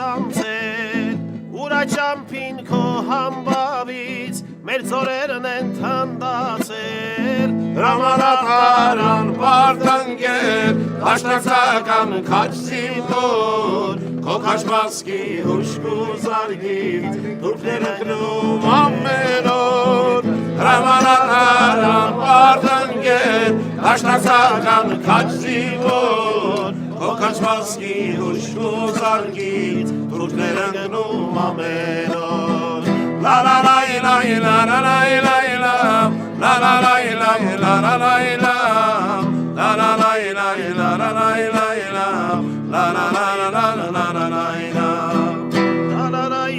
անձեր Ուրաճամփին քո համբավից մեր ծորերն են թնդացել Հրամանատարան պարտընկեր Հաշտակցական քաչ զինվոր Քո քաշվածքի հուշք ու զարգից Թուրքները գնում ամեն օր Հրամանատարան պարտընկեր Հաշտակցական քաչ զինվոր Քո քաշվածքի հուշք ու զարգից Թուրքները գնում ամեն օր La la la la la la la la la La la la la la la la la La la la la la la la la La la la la la la la la La la la la La la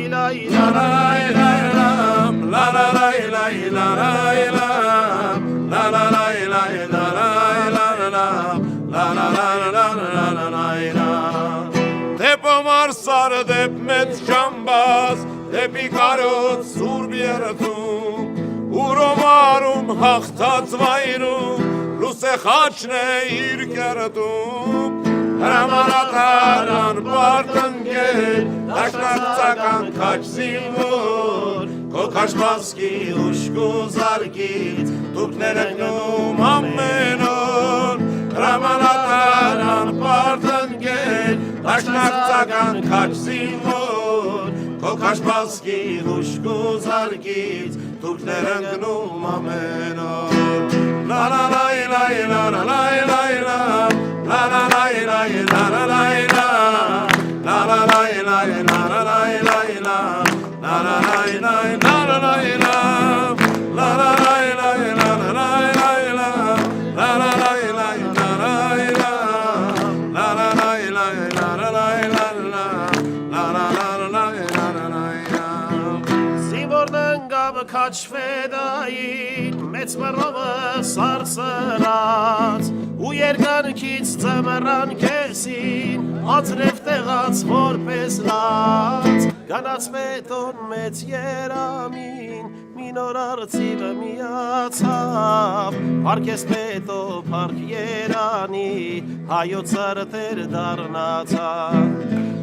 la la La la la la la La la la la la La la la la la Դեպ ամարսար դեպ մեծ ճամբաս Դեպի կարոտ սուրբ երթում Ուրոմարում հաղթած վայրում Լուսե խաչն է իր կերտում Հրամանատարան պարտընկեր Դաշնակցական քաչ զինվոր Քո քաշվածքի հուշք ու զարգից Թուրքները գնում ամեն օր Հրամանատարան պարտընկեր Դաշնակցական քաչ զինվոր Քո քաշվածքի հուշք ու զարգից Թուրքները գնում ամեն օր La la la la la la la la la La la la la la la la la La la la la la la la la La la la la la la la La la la la la la la la La la la la la la la La la la la la la la La la la la la la Զինվորն ընկավ քաչվեդային Մեծ մռովը սարսրած Ու երկանքից ծմռան քեսին Ածրև տեղաց որպես լաց Գանաց պետոն մեծ երամին Մինոր արծիվը միացավ Պարքես պետո պարք երանի Հայոց արթեր դարնացավ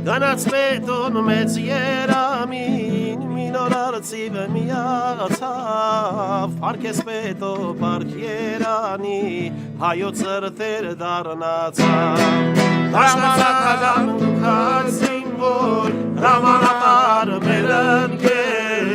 Գանաց պետոն մեծ երամին Մինոր արծիվը միացավ Պարքես պետո պարք երանի Հայոց արթեր դարնացավ Դաշնակցական քաչ զինվոր Հրամանատար մեր ընկեր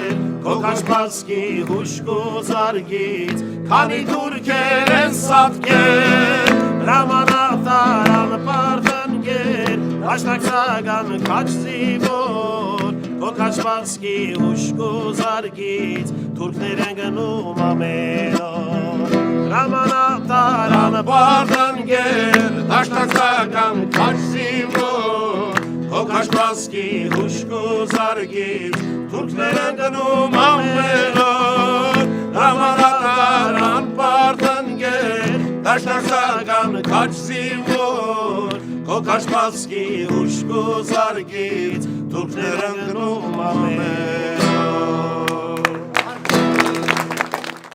Քո քաշվածքի հուշք ու զարգից Քանի թուրքեր են սատկել Հրամանատարան պարտընկեր Դաշնակցական քաչ զինվոր Քո քաշվածքի հուշք ու զարգից Թուրքներ են գնում ամեն օր Հրամանատարան պարտընկեր Դաշնակցական քաչ զինվոր Քո քաշվածքի հուշք ու զարգից Թուրքներ են գնում ամեն օր Հրամանատարան պարտընկեր Դաշնակցական քաչ զինվոր Քո քաշվածքի հուշք ու զարգից Թուրքներ են գնում ամեն